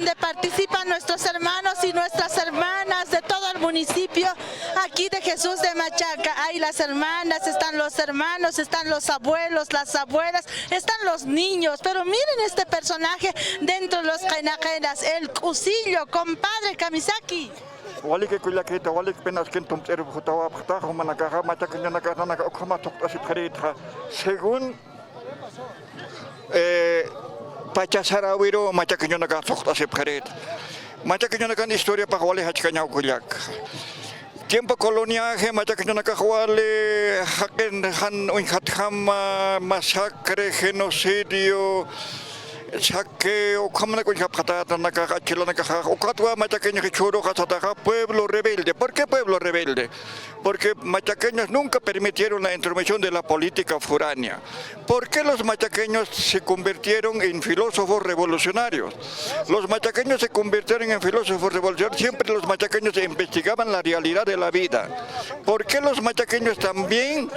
donde participan nuestros hermanos y nuestras hermanas de todo el municipio aquí de Jesús de Machaca. Hay las hermanas, están los hermanos, están los abuelos, las abuelas, están los niños, pero miren este personaje dentro de los Qenaquenas, el Cusillo, compadre Kamisaki. Walik kullakita walik penas kentum tseru khutawa khatahu manakaha matakinyana naka okhama tokasi pharita según Pachasarawiro matakinyana ka tokasi pharita matakinyana kan historia pa wale hachkanya kullak tiempo coloniaje matakinyana ka wale haken han unhatham masacre genocidio saqueo, como la cosa patata, la caja chilena, caja, o catua machaqueño que choro, casataja, pueblo rebelde. ¿Por qué pueblo rebelde? Porque machaqueños nunca permitieron la intervención de la política foránea. ¿Por qué los machaqueños se convirtieron en filósofos revolucionarios? Los machaqueños se convirtieron en filósofos revolucionarios, siempre los machaqueños investigaban la realidad de la vida. ¿Por qué los machaqueños también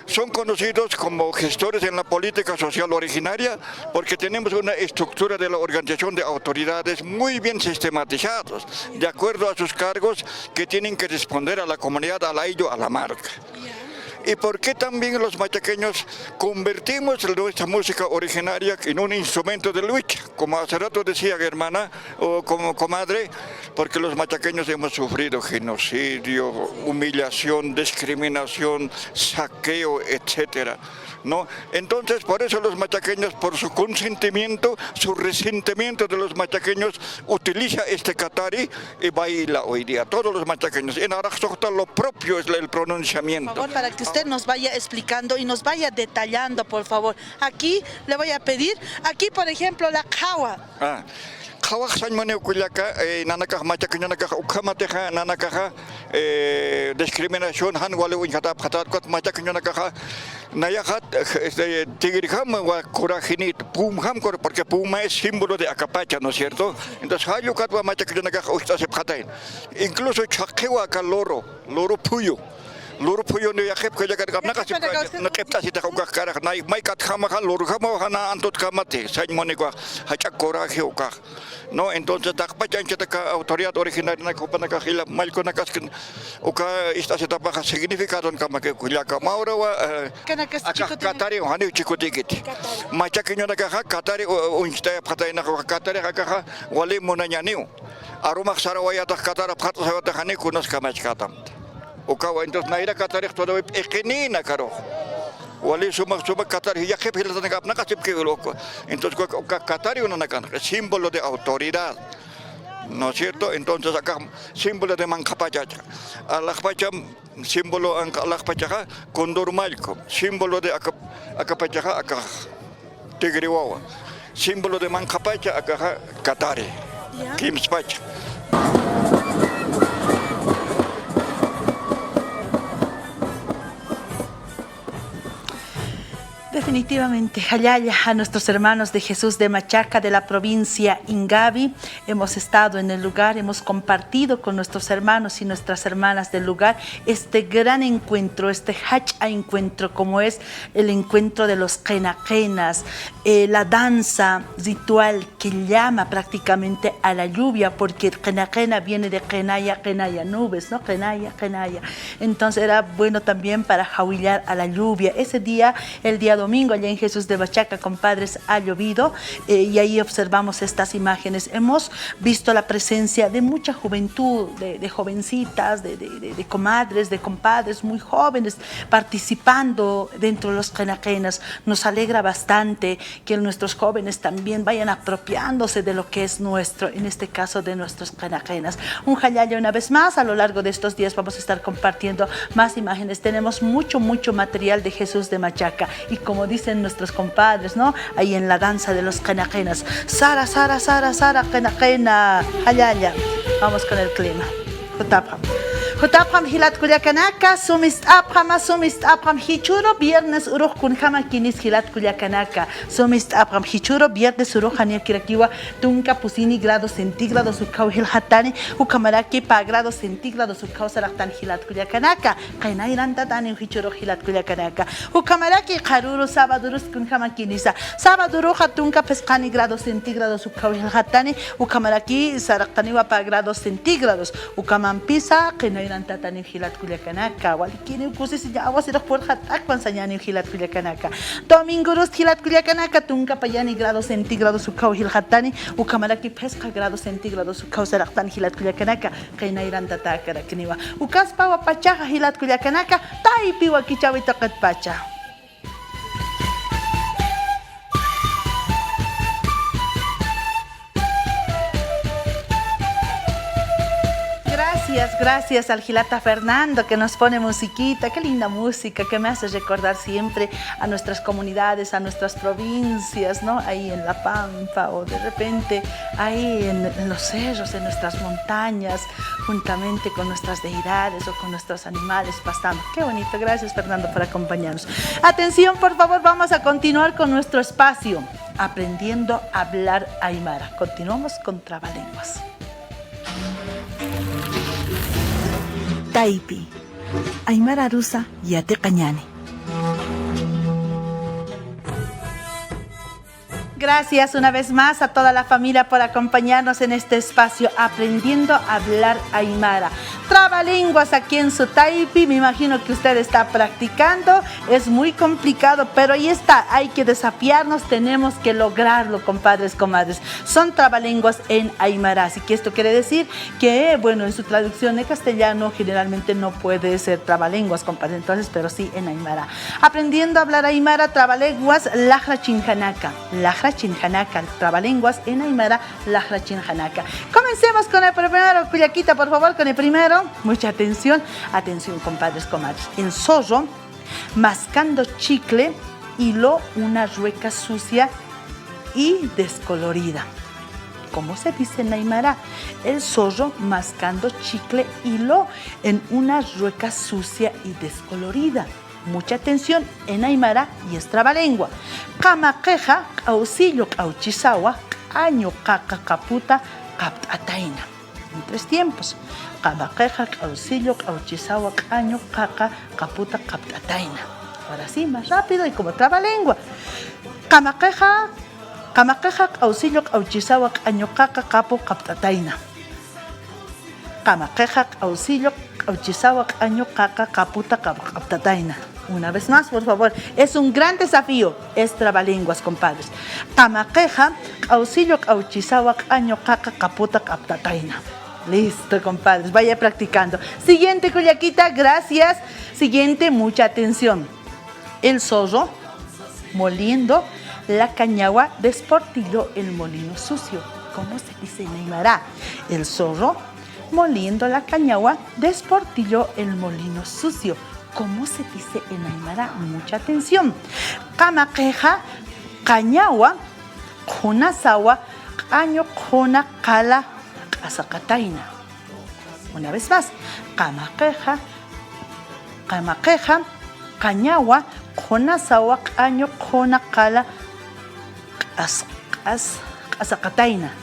son conocidos como gestores en la política social originaria? Porque tenemos una estructura de la organización de autoridades muy bien sistematizados, de acuerdo a sus cargos que tienen que responder a la comunidad, a la ello, a la marca. ¿Y por qué también los machaqueños convertimos nuestra música originaria en un instrumento de lucha? Como hace rato decía hermana o como comadre, porque los machaqueños hemos sufrido genocidio, humillación, discriminación, saqueo, etcétera, ¿no? Entonces, por eso los machaqueños, por su consentimiento, su resentimiento de los machaqueños, utiliza este catari y baila hoy día. Todos los machaqueños. En Araxocta lo propio es el pronunciamiento. Por favor, para que usted nos vaya explicando y nos vaya detallando, por favor. Aquí le voy a pedir, aquí por ejemplo, la kawa. Kawak sanmane kullaka nanaka machaqueñanaka ukamateja nanaka discriminación han wale unkata patat kot machaqueñanaka nayahat tigirham wa kurajinit pumham porque puma es símbolo de acapacha, ¿no es cierto? Entonces hayukat wa machaqueñanaka ustase patain. Incluso chaquewa ka loro puyo. Loro puyo ni yakep ko jagat kapna kasi nakepta si takau kakara nai mai kat khama khan loro khama hana antot kamate sañ mone ko hacha coraje o ka no entonces takpa chancha ta autoridad originaria na ko pana ka khila mal ko nakas o ka esta se tapa significado kama ke kullaka maura wa katari hani chikotikit macha kinyo na ka katari unsta patay na ko katari ka wali monanyaniu aruma sarawaya ta katara phat sa ta hani kunas kamach katam Ukawa entonces naira katarih todo ekenina karo. Wali sumak katar ya que pila tan kapna kasip ke loco. Entonces katari una nakan símbolo de autoridad. ¿No es cierto? Entonces acá símbolo de mancapachacha. Alakpacha símbolo alakpacha condor malco. Símbolo de acapachaja acá tigriwawa. Símbolo de mancapacha acá katari. Kimspacha. Definitivamente, Hayaya, a nuestros hermanos de Jesús de Machaca, de la provincia Ingavi, hemos estado en el lugar, hemos compartido con nuestros hermanos y nuestras hermanas del lugar este gran encuentro, este hacha encuentro, como es el encuentro de los Qenaquenas, la danza ritual que llama prácticamente a la lluvia, porque el Qenaquena viene de Qenaya, nubes, ¿no? Qenaya. Entonces era bueno también para jauillar a la lluvia. Ese día, el día domingo, allá en Jesús de Machaca, compadres, ha llovido y ahí observamos estas imágenes. Hemos visto la presencia de mucha juventud, de jovencitas, de comadres, de compadres muy jóvenes participando dentro de los Qenaquenas. Nos alegra bastante que nuestros jóvenes también vayan apropiándose de lo que es nuestro, en este caso de nuestros Qenaquenas. Un Hayaya una vez más, a lo largo de estos días vamos a estar compartiendo más imágenes. Tenemos mucho material de Jesús de Machaca y como dicen nuestros compadres, ¿no? Ahí en la danza de los Qenaquenas. Sara, Qenaquena, Hayaya. Vamos con el clima. Hutapam hilat kuliakanaka, sumist apam hichuro, viernes uruj kunjama kinis hilat kuliakanaka, sumist apam hichuro, viernes uruj hania kirakiwa, tunka pusini grados centígrados ukau hilhatani, ukamaraki pa grados centígrados ukau saraktan hilat kuliakanaka, kainairanta tani hichuro hilat kuliakanaka, ukamaraki karuru sabadurus kunjama kinisa, sabaduru hatunka pescani grados centígrados ukau hilhatani, ukamaraki saraktaniwa pa grados centígrados, ukamampisa kainairanta tani hilat kuliakanaka, walikini ukusis ya awas iraq por hatak pansanyani hilat kuliakanaka, domingurus hilat kuliakanaka, tunka payani grados centígrados ukau hilhatani, ukamaraki pesca grados centígrados ukau saraktan hilat kuliakanaka, kainairanta takarakniwa, ukaspa wapachaja hilat kuliakanaka, taipi wakichawi takat pacha. Gracias al Gilata Fernando que nos pone musiquita, qué linda música que me hace recordar siempre a nuestras comunidades, a nuestras provincias, ¿no? Ahí en La Pampa o de repente ahí en los cerros, en nuestras montañas, juntamente con nuestras deidades o con nuestros animales pasando. Qué bonito, gracias Fernando por acompañarnos. Atención, por favor, vamos a continuar con nuestro espacio, aprendiendo a hablar aymara. Continuamos con Trabalenguas. Taipi, Aymara Rusa Yate Cañane. Gracias una vez más a toda la familia por acompañarnos en este espacio aprendiendo a hablar aymara. Trabalenguas aquí en su Taipi, me imagino que usted está practicando, es muy complicado, pero ahí está, hay que desafiarnos, tenemos que lograrlo, compadres, comadres. Son trabalenguas en aymara, así que esto quiere decir que, bueno, en su traducción en castellano generalmente no puede ser trabalenguas, compadres, entonces, pero sí en aymara. Aprendiendo a hablar aymara, trabalenguas, lajra chinjanaka, chinjanaka, trabalenguas en aymara, lajra chinjanaka. Comencemos con el primero, Cuyaquita, por favor, con el primero. Mucha atención, atención, compadres, comadres. El zorro, mascando chicle, hiló una rueca sucia y descolorida. ¿Cómo se dice en aymara? El zorro, mascando chicle, hiló en una rueca sucia y descolorida. Mucha atención en aymara y es trabalengua. Kamaqueja, auxilio, auchisawa, año, caca, caputa, capataina. En 3 tiempos. Kamaqueja, auxilio, auchisawa, año, caca, caputa, capataina. Ahora sí, más rápido y como trabalengua. Kamaqueja, auxilio, auchisawa, año, caca, capo, capataina. Kamaqueja, auxilio, auchisawa, año, caca, caputa, capataina. Una vez más, por favor, es un gran desafío, es trabalenguas, compadres. Kamaqueja, auxilio, auchisawa, año, caca, caputa, capataina. Listo, compadres, vaya practicando. Siguiente, Cuyaquita, gracias. Siguiente, mucha atención. El zorro, moliendo la cañagua, desportilló el molino sucio. ¿Cómo se dice en aymara? El zorro, moliendo la cañagua, desportilló el molino sucio. ¿Cómo se dice en aymara? Mucha atención. Kamaqueja, cañagua, junasawa, año, juna, cala, asacataina. Una vez más. Kamaqueja, cañagua, junasawa, año, juna, cala, asacataina.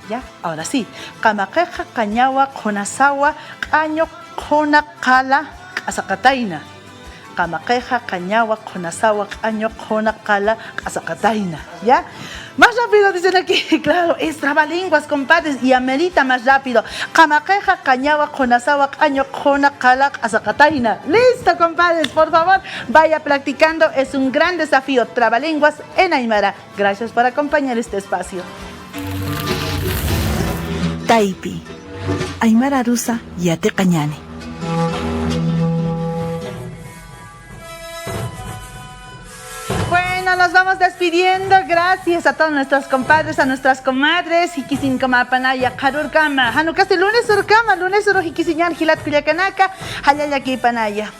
¿Ya? Ahora sí. Kamaqueja, cañagua, junasawa, año, juna, cala, asacataina. Kamaqueja, cañagua, junasawa, año, juna, cala, asacataina. ¿Ya? Más rápido dicen aquí, claro, es trabalenguas, compadres, y amerita más rápido. Kamaqueja, cañagua, junasawa, año, juna, cala, asacataina. Listo, compadres, por favor, vaya practicando, es un gran desafío. Trabalenguas en aymara. Gracias por acompañar este espacio. Taipi, Aymara Rusa Yate Cañane. Bueno, nos vamos despidiendo. Gracias a todos nuestros compadres, a nuestras comadres. Hikisin kama panaya karur kama. Hanukasti lunes ur kama, lunes ur hikisiñan hilat kuyakanaka. Hayayaki panaya.